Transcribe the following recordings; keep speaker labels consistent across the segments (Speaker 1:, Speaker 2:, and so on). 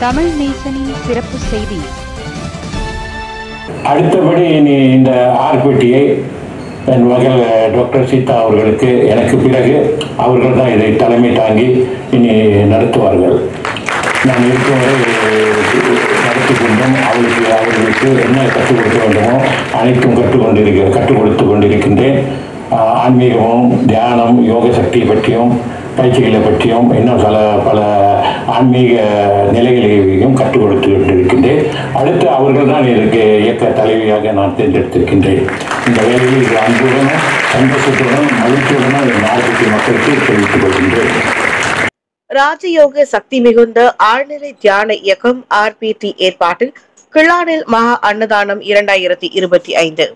Speaker 1: தமிழ் நேசனின் சிறப்பு செய்தி.
Speaker 2: அடுத்தபடி இனி இந்த ஆர்பிடியை என் மகள் டாக்டர் சீதா அவர்களுக்கு எனக்கு பிறகு அவர்கள் தான் இதை தலைமை தாங்கி இனி நடத்துவார்கள். நான் இருக்கும் வரை நடத்தி கொண்டும் அவர்களுக்கு என்ன கற்றுக் கொடுக்க வேண்டுமோ அனைத்தும் கற்றுக் கொடுத்து கொண்டிருக்கின்றேன். ஆன்மீகமும் தியானம் யோக சக்தி பற்றியும் பயிற்சிகளை பற்றியும் இன்னும் பல ஆன்மீக நிலைகளையும் கற்றுக் கொடுத்து கொண்டிருக்கின்றேன். அடுத்து அவர்கள் தான் இதற்கு இயக்க தலைவியாக நான் தேர்ந்தெடுத்திருக்கின்றேன். இந்த வேலையில் அன்புடனும் சந்தோஷத்துடனும் மகிழ்ச்சியுடனும் என் நாட்டுக்கு மக்களுக்கு தெரிவித்துக் கொள்கின்றேன்.
Speaker 3: ராஜயோக சக்தி மிகுந்த ஆழ்நிலை தியான இயக்கம் ஆர்பிடி ஏற்பாட்டில் கிளானில் மகா அன்னதானம் 2025.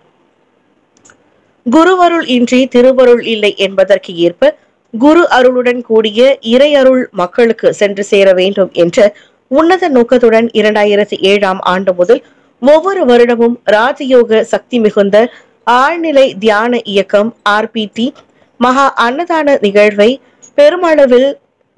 Speaker 3: குருவருள் இன்றி திருவருள் இல்லை என்பதற்கு ஏற்ப குரு அருளுடன் கூடிய இறை அருள் மக்களுக்கு சென்று சேர வேண்டும் என்ற உன்னத நோக்கத்துடன் 2007ஆம் ஆண்டு முதல் ஒவ்வொரு வருடமும் ராஜயோக சக்தி மிகுந்த ஆழ்நிலை தியான இயக்கம் ஆர்பிடி மகா அன்னதான நிகழ்வை பெருமளவில்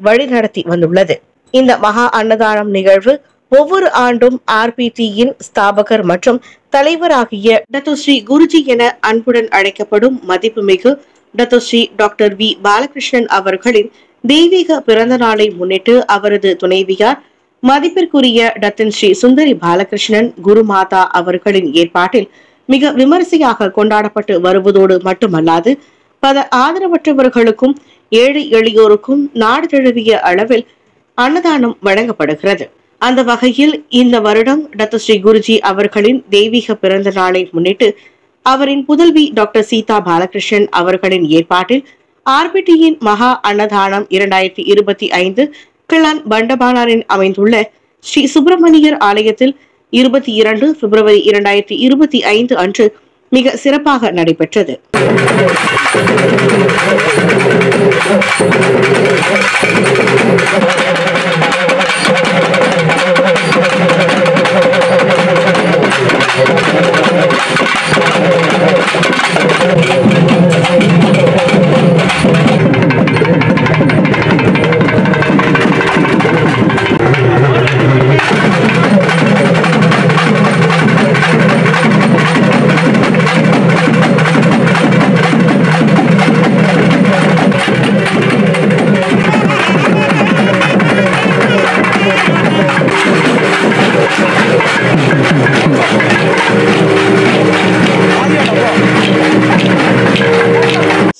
Speaker 3: வழிநடத்தி வந்துள்ளது. இந்த மகா அன்னதானம் நிகழ்வு ஒவ்வொரு ஆண்டும் ஆர்பிடியின் ஸ்தாபகர் மற்றும் தலைவராகிய டத்தோஸ்ரீ குருஜி என அன்புடன் அழைக்கப்படும் மதிப்புமிகு டத்தோஸ்ரீ டாக்டர் வி பாலகிருஷ்ணன் அவர்களின் தெய்வீக பிறந்த நாளை முன்னிட்டு அவரது துணைவியார் மதிப்பிற்குரிய டத்தன் ஸ்ரீ சுந்தரி பாலகிருஷ்ணன் குருமாதா அவர்களின் ஏற்பாட்டில் மிக விமரிசையாக கொண்டாடப்பட்டு வருவதோடு மட்டுமல்லாது பல ஆதரவற்றவர்களுக்கும் ஏழை எளியோருக்கும் நாடு தழுவிய அளவில் அன்னதானம் வழங்கப்படுகிறது. அந்த வகையில் இந்த வருடம் டத்தோஸ்ரீ குருஜி அவர்களின் தெய்வீக பிறந்த நாளை முன்னிட்டு அவரின் புதல்வி டாக்டர் சீதா பாலகிருஷ்ணன் அவர்களின் ஏற்பாட்டில் ஆர்பிடியின் மகா அன்னதானம் 2025 கிளான் பண்டபானாரில் அமைந்துள்ள ஸ்ரீ சுப்பிரமணியர் ஆலயத்தில் 22 பிப்ரவரி 2025 அன்று மிக சிறப்பாக நடைபெற்றது.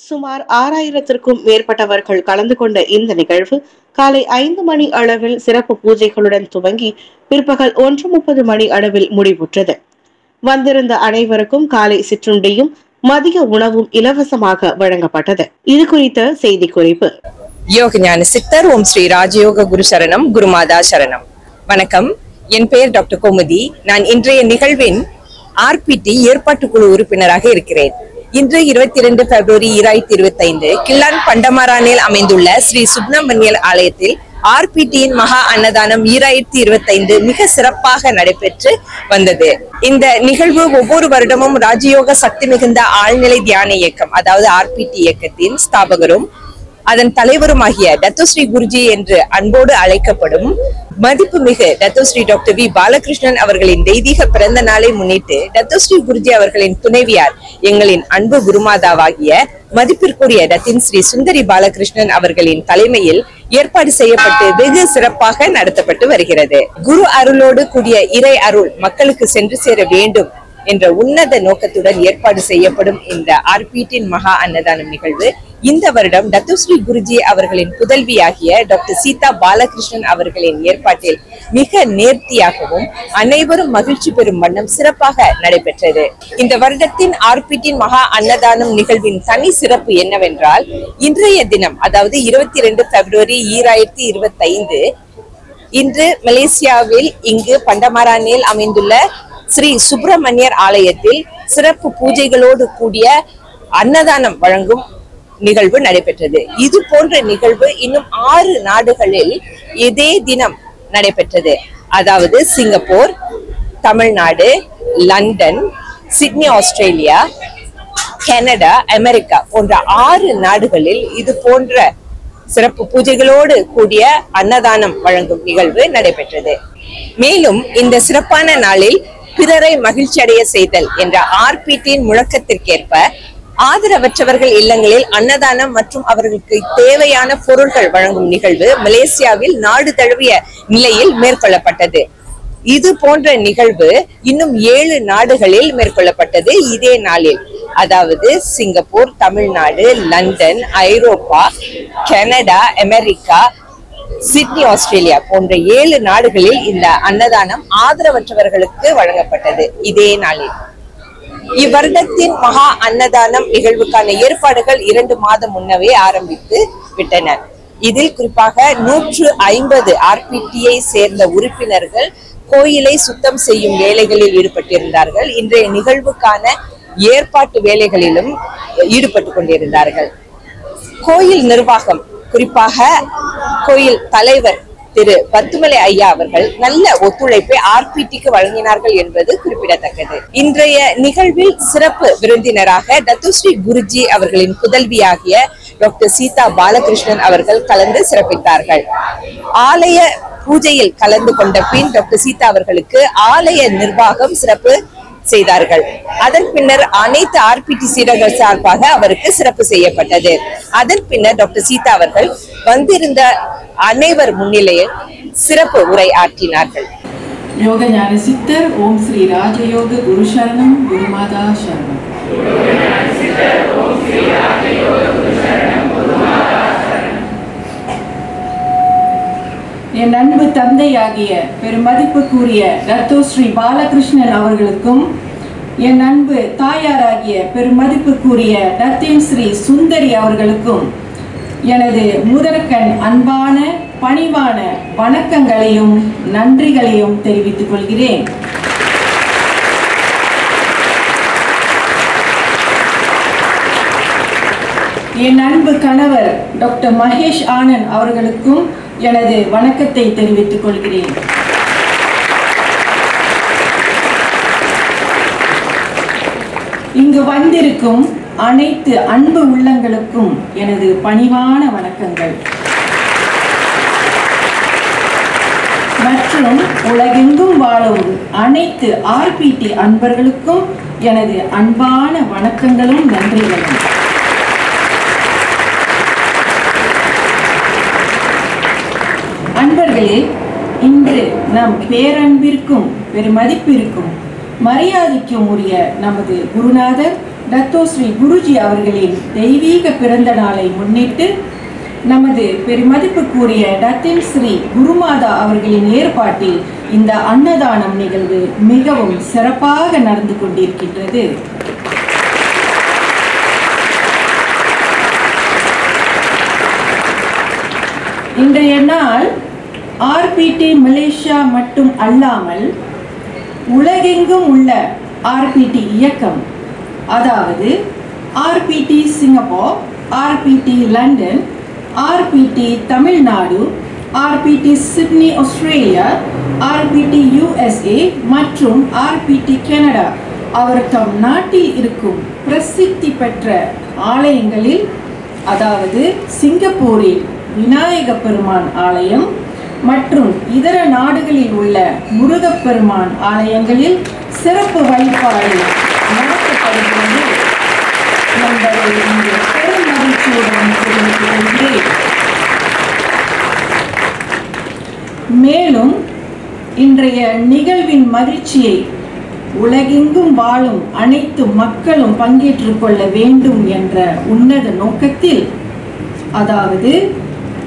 Speaker 3: சுமார் 6000த்திற்கும் மேற்பட்டவர்கள் கலந்து கொண்ட இந்த நிகழ்வு காலை 5 மணி அளவில் சிறப்பு பூஜைகளுடன் துவங்கி பிற்பகல் 1:30 மணி அளவில் முடிவுற்றது. வந்திருந்த அனைவருக்கும் காலை சிற்றுண்டியும் மதிய உணவும் இலவசமாக வழங்கப்பட்டது. இது குறித்த செய்தி குறிப்பு.
Speaker 4: யோக ஞான சித்தர் ஓம் ஸ்ரீ ராஜயோக குரு சரணம் குருமாதா சரணம். வணக்கம், என் பெயர் டாக்டர் கோமதி. நான் இன்றைய நிகழ்வின் ஆர்பிடி ஏற்பாட்டுக்குழு உறுப்பினராக இருக்கிறேன். இன்று 22 பிப்ரவரி 2025 கில்லான் பண்டமாரானில் அமைந்துள்ள ஸ்ரீ சுப்பிரமணியர் ஆலயத்தில் ஆர்பிடியின் மகா அன்னதானம் 2025 மிக சிறப்பாக நடைபெற்று வந்தது. இந்த நிகழ்வு ஒவ்வொரு வருடமும் ராஜயோக சக்தி மிகுந்த ஆழ்நிலை தியான இயக்கம், அதாவது ஆர்பிடி இயக்கத்தின் ஸ்தாபகரும் அதன் தலைவருமாகிய டத்தோஸ்ரீ குருஜி என்று அன்போடு அழைக்கப்படும் மதிப்புமிகு டத்தோஸ்ரீ டாக்டர் வி பாலகிருஷ்ணன் அவர்களின் தெய்வீக பிறந்த நாளை முன்னிட்டு டத்தோஸ்ரீ குருஜி அவர்களின் துணைவியார் எங்களின் அன்பு குருமாதாவாகிய மதிப்பிற்குரிய டத்தின் ஸ்ரீ சுந்தரி பாலகிருஷ்ணன் அவர்களின் தலைமையில் ஏற்பாடு செய்யப்பட்டு வெகு சிறப்பாக நடத்தப்பட்டு வருகிறது. குரு அருளோடு கூடிய இறை அருள் மக்களுக்கு சென்று சேர வேண்டும் என்ற உன்னத நோக்கத்துடன் ஏற்பாடு செய்யப்படும் இந்த ஆர்பிடியின் மகா அன்னதானம் நிகழ்வு இந்த வருடம் டத்தோஸ்ரீ குருஜி அவர்களின் புதல்வியாகிய டாக்டர் சீதா பாலகிருஷ்ணன் அவர்களின் ஏற்பாட்டில் மிக நேர்த்தியாகவும் அனைவரும் மகிழ்ச்சி பெறும் வண்ணம் சிறப்பாக நடைபெற்றது. இந்த வருடத்தின் ஆர்பிடியின் மகா அன்னதானம் நிகழ்வின் தனி சிறப்பு என்னவென்றால், இன்றைய தினம் அதாவது 22 பிப்ரவரி 2025 இன்று மலேசியாவில் இங்கு பண்டமாரானில் அமைந்துள்ள ஸ்ரீ சுப்பிரமணியர் ஆலயத்தில் சிறப்பு பூஜைகளோடு கூடிய அன்னதானம் வழங்கும் நிகழ்வு நடைபெற்றது. இது போன்ற நிகழ்வு இன்னும் 6 நாடுகளில் இதே தினம் நடைபெற்றது. அதாவது Singapore, Tamil Nadu, London, Sydney Australia, Canada, America போன்ற 6 நாடுகளில் இது போன்ற சிறப்பு பூஜைகளோடு கூடிய அன்னதானம் வழங்கும் நிகழ்வு நடைபெற்றது. மேலும் இந்த சிறப்பான நாளில் பிறரை மகிழ்ச்சி அடைய செய்தல் என்ற ஆர்பிடியின் முழக்கத்திற்கேற்ப ஆதரவற்றவர்கள் இல்லங்களில் அன்னதானம் மற்றும் அவர்களுக்கு தேவையான பொருட்கள் வழங்கும் நிகழ்வு மலேசியாவில் நாடு தழுவிய நிலையில் மேற்கொள்ளப்பட்டது. இது போன்ற நிகழ்வு இன்னும் 7 நாடுகளில் மேற்கொள்ளப்பட்டது இதே நாளில். அதாவது சிங்கப்பூர், தமிழ்நாடு, லண்டன், ஐரோப்பா, கனடா, அமெரிக்கா, சிட்னி, ஆஸ்திரேலியா போன்ற 7 நாடுகளில் இந்த அன்னதானம் ஆதரவற்றவர்களுக்கு வழங்கப்பட்டது இதே நாளில். இவ்வருடத்தின் மகா அன்னதானம் நிகழ்வுக்கான ஏற்பாடுகள் 2 மாதம் முன்னவே ஆரம்பித்து விட்டன. இதில் குறிப்பாக 150 ஆர்பிடியை சேர்ந்த உறுப்பினர்கள் கோயிலை சுத்தம் செய்யும் வேலைகளில் ஈடுபட்டிருந்தார்கள். இன்றைய நிகழ்வுக்கான ஏற்பாட்டு வேலைகளிலும் ஈடுபட்டு கொண்டிருந்தார்கள். கோயில் நிர்வாகம், குறிப்பாக கோயில் தலைவர் திரு பத்துமலை ஐயா அவர்கள் நல்ல ஒத்துழைப்பை ஆர்பிடிக்கு வழங்கினார்கள் என்பது குறிப்பிடத்தக்கது. இன்றைய நிகழ்வில் சிறப்பு விருந்தினராக டத்துஸ்ரீ குருஜி அவர்களின் புதல்வியாகிய டாக்டர் சீதா பாலகிருஷ்ணன் அவர்கள் கலந்து சிறப்பித்தார்கள். ஆலய பூஜையில் கலந்து கொண்ட பின் டாக்டர் சீதா அவர்களுக்கு ஆலய நிர்வாகம் சிறப்பு செய்தார்கள். அதன் பின்னர் அனைத்து ஆர்பிடி சீடர்கள் சார்பாக அவருக்கு சிறப்பு செய்யப்பட்டது. அதன் பின்னர் டாக்டர் சீதா அவர்கள் வந்திருந்த அனைவர் முன்னிலையில் சிறப்பு உரை ஆற்றினார்கள்.
Speaker 5: யோக ஞான சித்தர் ஓம் ஸ்ரீ ராஜயோக குரு சரணம் குருமாதா சரணம். என் அன்பு தந்தையாகிய பெருமதிப்புக்குரிய டத்தோஸ்ரீ பாலகிருஷ்ணன் அவர்களுக்கும், என் அன்பு தாயாராகிய பெருமதிப்புக்குரிய டத்தின் ஸ்ரீ சுந்தரி அவர்களுக்கும் எனது முதற்கண் அன்பான பணிவான வணக்கங்களையும் நன்றிகளையும் தெரிவித்துக் கொள்கிறேன். என் அன்பு கணவர் டாக்டர் மகேஷ் ஆனந்த் அவர்களுக்கும் எனது வணக்கத்தை தெரிவித்துக் கொள்கிறேன். இங்கு வந்திருக்கும் அனைத்து அன்பு உள்ளங்களுக்கும் எனது பணிவான வணக்கங்கள் மற்றும் உலகெங்கும் வாழும் அனைத்து ஆர்பிடி அன்பர்களுக்கும் எனது அன்பான வணக்கங்களும் நன்றிகளும். அன்பர்களே, இன்று நம் பேரன்பிற்கும் பெருமதிப்பிற்கும் மரியாதைக்கும் உரிய நமது குருநாதர் டத்தோஸ்ரீ குருஜி அவர்களின் தெய்வீக பிறந்த நாளை முன்னிட்டு நமது பெருமதிப்புக்குரிய டத்தின் ஸ்ரீ குருமாதா அவர்களின் ஏற்பாட்டில் இந்த அன்னதானம் நிகழ்வு மிகவும் சிறப்பாக நடந்து கொண்டிருக்கின்றது. இன்றைய நாள் ஆர்பிடி மலேசியா மட்டும் அல்லாமல் உலகெங்கும் உள்ள ஆர்பிடி இயக்கம், அதாவது ஆர்பிடி சிங்கப்பூர், ஆர்பிடி லண்டன், ஆர்பிடி தமிழ்நாடு, ஆர்பிடி சிட்னி ஆஸ்திரேலியா, ஆர்பிடி USA மற்றும் ஆர்பிடி கனடா அவர் தம் நாட்டில் இருக்கும் பிரசித்தி பெற்ற ஆலயங்களில், அதாவது சிங்கப்பூரில் விநாயக பெருமான் ஆலயம் மற்றும் இதர நாடுகளில் உள்ள முருகப்பெருமான் ஆலயங்களில் சிறப்பு வழிபாடு நடத்தப்படுகிறது என்பதை இங்கு பெரும் மகிழ்ச்சியுடன் தெரிவித்துக் கொள்கிறேன். மேலும் இன்றைய நிகழ்வின் மகிழ்ச்சியை உலகெங்கும் வாழும் அனைத்து மக்களும் பங்கேற்றுக் கொள்ள வேண்டும் என்ற உன்னத நோக்கத்தில், அதாவது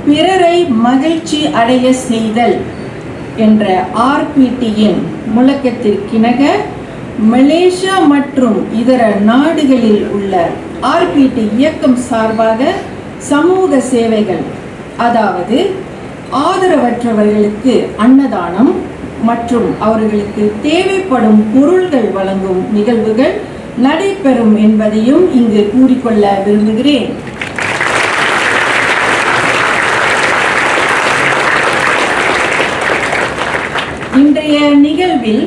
Speaker 5: பிறரை மகிழ்ச்சி அடைய செய்தல் என்ற ஆர்பிடியின் முழக்கத்திற்கிணங்க மலேசியா மற்றும் இதர நாடுகளில் உள்ள ஆர்பிடி இயக்கம் சார்பாக சமூக சேவைகள், அதாவது ஆதரவற்றவர்களுக்கு அன்னதானம் மற்றும் அவர்களுக்கு தேவைப்படும் பொருள்கள் வழங்கும் நிகழ்வுகள் நடைபெறும் என்பதையும் இங்கு கூறிக்கொள்ள விரும்புகிறேன். இன்றைய நிகழ்வில்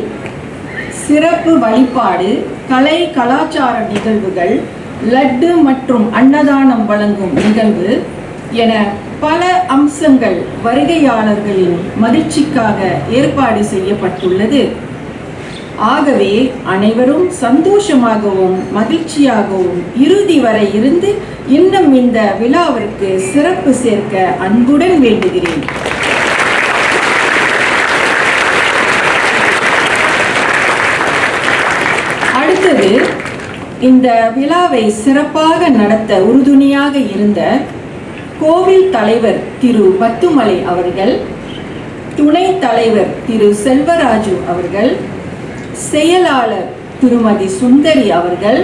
Speaker 5: சிறப்பு வழிபாடு, கலை கலாச்சார நிகழ்வுகள், லட்டு மற்றும் அன்னதானம் வழங்கும் நிகழ்வு என பல அம்சங்கள் வருகையாளர்களின் மகிழ்ச்சிக்காக ஏற்பாடு செய்யப்பட்டுள்ளது. ஆகவே அனைவரும் சந்தோஷமாகவும் மகிழ்ச்சியாகவும் இறுதி வரை இருந்து இன்னும் இந்த விழாவிற்கு சிறப்பு சேர்க்க அன்புடன் வேண்டுகிறேன். அடுத்தது, இந்த விழாவை சிறப்பாக நடத்த உறுதுணையாக இருந்த கோவில் தலைவர் திரு பத்துமலை அவர்கள், துணைத் தலைவர் திரு செல்வராஜு அவர்கள், செயலாளர் திருமதி சுந்தரி அவர்கள்,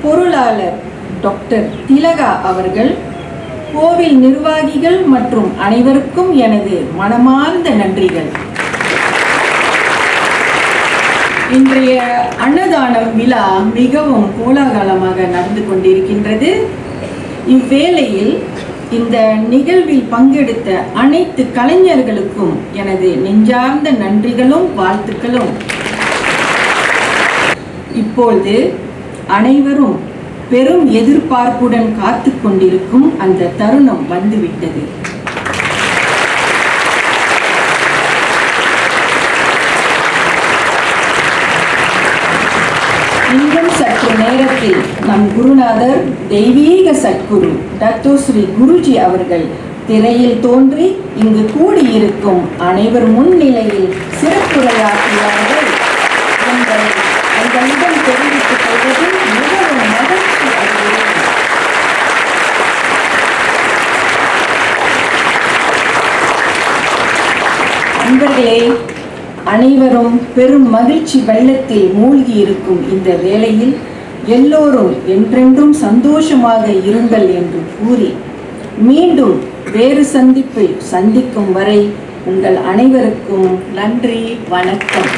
Speaker 5: பொருளாளர் டாக்டர் திலகா அவர்கள், கோவில் நிர்வாகிகள் மற்றும் அனைவருக்கும் எனது மனமார்ந்த நன்றிகள். இன்றைய அன்னதானம் விழா மிகவும் கோலாகலமாக நடந்து கொண்டிருக்கின்றது. இவ்வேளையில் இந்த நிகழ்வில் பங்கெடுத்த அனைத்து கலைஞர்களுக்கும் எனது நெஞ்சார்ந்த நன்றிகளும் வாழ்த்துக்களும். இப்பொழுது அனைவரும் பெரும் எதிர்பார்ப்புடன் காத்து கொண்டிருக்கும் அந்த தருணம் வந்துவிட்டது. இன்னும் சற்று நேரத்தில் நம் குருநாதர் தெய்வீக சத்குரு டாக்டர் ஸ்ரீ குருஜி அவர்கள் திரையில் தோன்றி இங்கு கூடியிருக்கும் அனைவர் முன்னிலையில் சிறப்புரையாற்றுவார்கள் என்பதை உங்களிடம் தெரிவித்துக் கொள்வதில் மிகவும் மகிழ்ச்சி அடைகிறேன். நண்பர்களே, அனைவரும் பெரும் மகிழ்ச்சி வெள்ளத்தில் மூழ்கி இருக்கும் இந்த வேளையில் எல்லோரும் என்றென்றும் சந்தோஷமாக இருங்கள் என்று கூறி மீண்டும் வேறு சந்திப்பில் சந்திக்கும் வரை உங்கள் அனைவருக்கும் நன்றி, வணக்கம்.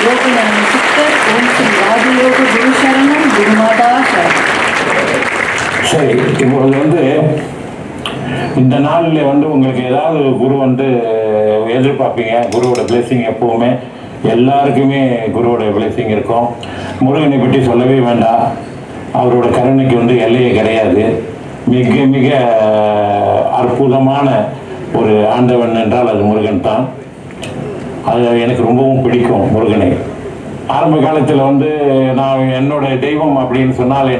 Speaker 5: யோகஞான சித்தர் ஓம் ஸ்ரீ ராஜயோக குரு சரணம், குருமாதா சரணம்.
Speaker 2: சரி, இப்பொழுது இந்த நாளில் உங்களுக்கு ஏதாவது குரு எதிர்பார்ப்பீங்க. குருவோட பிளெஸிங் எப்பவுமே எல்லாருக்குமே குருவோட பிளெஸிங் இருக்கும். முருகனை பற்றி சொல்லவே வேண்டாம். அவரோட கருணைக்கு எல்லையே கிடையாது. மிக மிக அற்புதமான ஒரு ஆண்டவன் என்றால் அது முருகன் தான். அது எனக்கு ரொம்பவும் பிடிக்கும் முருகனை. ஆரம்ப காலத்தில் நான் என்னோட தெய்வம் அப்படின்னு சொன்னால்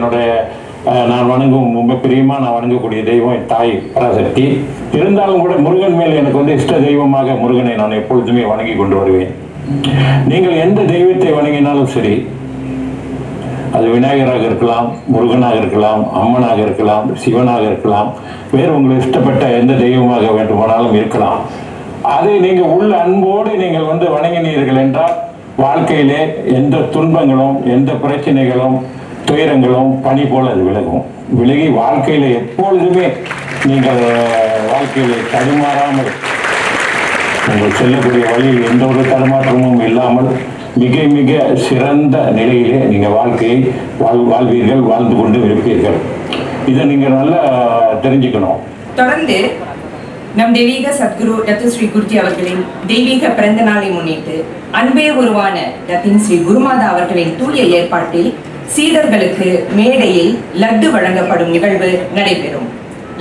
Speaker 2: நான் வணங்கும் ரொம்ப பிரியமாக நான் வணங்கக்கூடிய தெய்வம் என் தாய் பராசக்தி. இருந்தாலும் கூட முருகன் மேல் எனக்கு இஷ்ட தெய்வமாக முருகனை நான் எப்பொழுதுமே வணங்கி கொண்டு வருவேன். நீங்கள் எந்த தெய்வத்தை வணங்கினாலும் சரி, அது விநாயகராக இருக்கலாம், முருகனாக இருக்கலாம், அம்மனாக இருக்கலாம், சிவனாக இருக்கலாம், வேறு உங்களுக்கு இஷ்டப்பட்ட எந்த தெய்வமாக வேண்டுமானாலும் இருக்கலாம். அதை நீங்கள் உள்ள அன்போடு நீங்கள் வணங்கினீர்கள் என்றால் வாழ்க்கையிலே எந்த துன்பங்களும் எந்த பிரச்சனைகளும் துயரங்களும் பனி போல அது விலகி வாழ்க்கையில எப்பொழுதுமே நீங்கள் வாழ்க்கையில தடுமாறாமல் உங்கள் செல்லக்கூடிய வழியில் எந்த ஒரு தடுமாற்றமும் இல்லாமல் மிக மிக சிறந்த நிலையிலே நீங்கள் வாழ்க்கையை வாழ்வீர்கள், வாழ்ந்து கொண்டு இருப்பீர்கள். இதை நீங்க நல்லா தெரிஞ்சுக்கணும்.
Speaker 4: தொடர்ந்து நம் தெய்வீக சத்குரு டாக்டர் ஸ்ரீ குருஜி அவர்களின் தெய்வீக பிறந்த நாளை முன்னிட்டு அன்பே உருவான டாக்டர் ஸ்ரீ குருமாதா அவர்களின் தூய ஏற்பாட்டில் சீடர்களுக்கு மேடையில் லட்டு வழங்கப்படும் நிகழ்வு நடைபெறும்.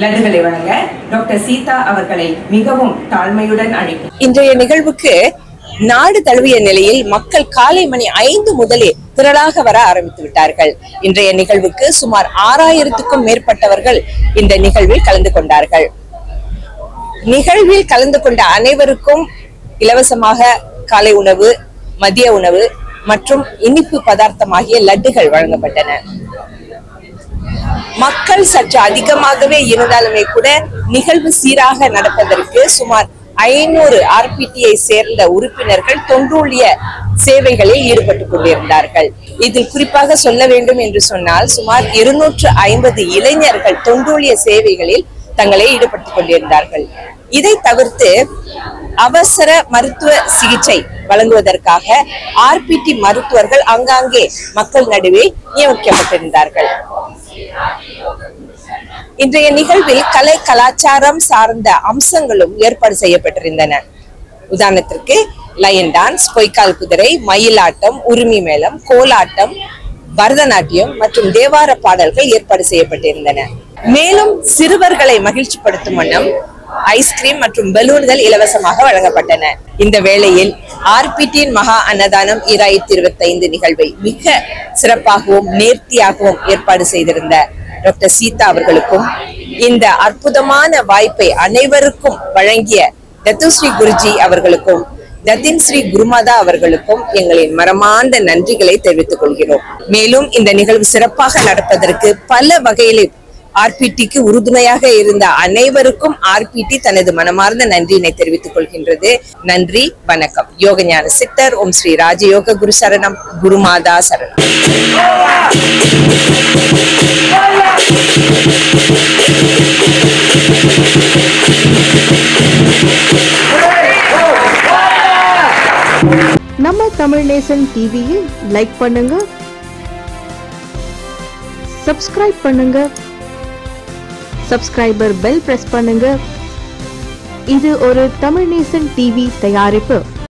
Speaker 4: லட்டுகளை வழங்க டாக்டர் சீதா அவர்களை மிகவும் தாழ்மையுடன் அழைக்கிறேன். இன்றைய நிகழ்வுக்கு நாடு தழுவிய நிலையில் மக்கள் காலை மணி 5 முதலே திரளாக வர ஆரம்பித்து விட்டார்கள். இன்றைய நிகழ்வுக்கு சுமார் 6000க்கும் மேற்பட்டவர்கள் இந்த நிகழ்வில் கலந்து கொண்டார்கள். நிகழ்வில் கலந்து கொண்ட அனைவருக்கும் இலவசமாக காலை உணவு, மதிய உணவு மற்றும் இனிப்பு பதார்த்தமாகிய லட்டுகள் வழங்கப்பட்டன. மக்கள் சற்று அதிகமாகவே இருந்தாலுமே கூட நிகழ்வு சீராக நடப்பதற்கு சுமார் 500 RPTஐ சேர்ந்த உறுப்பினர்கள் தொண்டூழிய சேவைகளில் ஈடுபட்டுக் கொண்டிருந்தார்கள். இதில் குறிப்பாக சொல்ல வேண்டும் என்று சொன்னால் சுமார் 250 இளைஞர்கள் தொண்டூழிய சேவைகளில் தங்களை ஈடுபட்டுக் கொண்டிருந்தார்கள். இதை தவிர்த்து அவசர மருத்துவ சிகிச்சை வழங்குவதற்காக RPT மருத்துவர்கள் அங்காங்கே மக்கள் நடுவே நியமிக்கப்பட்டிருந்தார்கள். இன்றைய நிகழ்வில் கலை கலாச்சாரம் சார்ந்த அம்சங்களும் ஏற்பாடு செய்யப்பட்டிருந்தன. உதாரணத்திற்கு லயன் டான்ஸ், பொய்க்கால் குதிரை, மயிலாட்டம், உரிமை மேளம், கோலாட்டம், பரதநாட்டியம் மற்றும் தேவார பாடல்கள் ஏற்பாடு செய்யப்பட்டிருந்தன. மேலும் சிறுவர்களை மகிழ்ச்சிப்படுத்தும் வண்ணம் ஐஸ்கிரீம் மற்றும் பலூன்கள் இலவசமாக வழங்கப்பட்டன. இந்த வேளையில் ஆர்பிடியின் மகா அன்னதானம் 2025 நிகழ்வை மிக சிறப்பாகவும் நேர்த்தியாகவும் ஏற்பாடு செய்திருந்த டாக்டர் சீதா அவர்களுக்கும் இந்த அற்புதமான வாய்ப்பை அனைவருக்கும் வழங்கிய தத்துஸ்ரீ குருஜி அவர்களுக்கும் தத்தின் ஸ்ரீ குருமாதா அவர்களுக்கும் எங்களின் மனமார்ந்த நன்றிகளை தெரிவித்துக் கொள்கிறோம். மேலும் இந்த நிகழ்வு சிறப்பாக நடப்பதற்கு பல வகையிலும் ஆர்பிடிக்கு உறுதுணையாக இருந்த அனைவருக்கும் ஆர்பிடி தனது மனமார்ந்த நன்றியினை தெரிவித்துக் கொள்கின்றது. நன்றி, வணக்கம். யோகஞான சித்தர் ஓம் ஸ்ரீ ராஜயோக குரு சரணம், குருமாதா சரணம்.
Speaker 1: நம்ம தமிழ் நேசன் டிவியை லைக் பண்ணுங்க, சப்ஸ்கிரைப் பண்ணுங்க, சப்ஸ்கிரைபர் பெல் பிரஸ் பண்ணுங்க. இது ஒரு தமிழ் நேசன் டிவி தயாரிப்பு.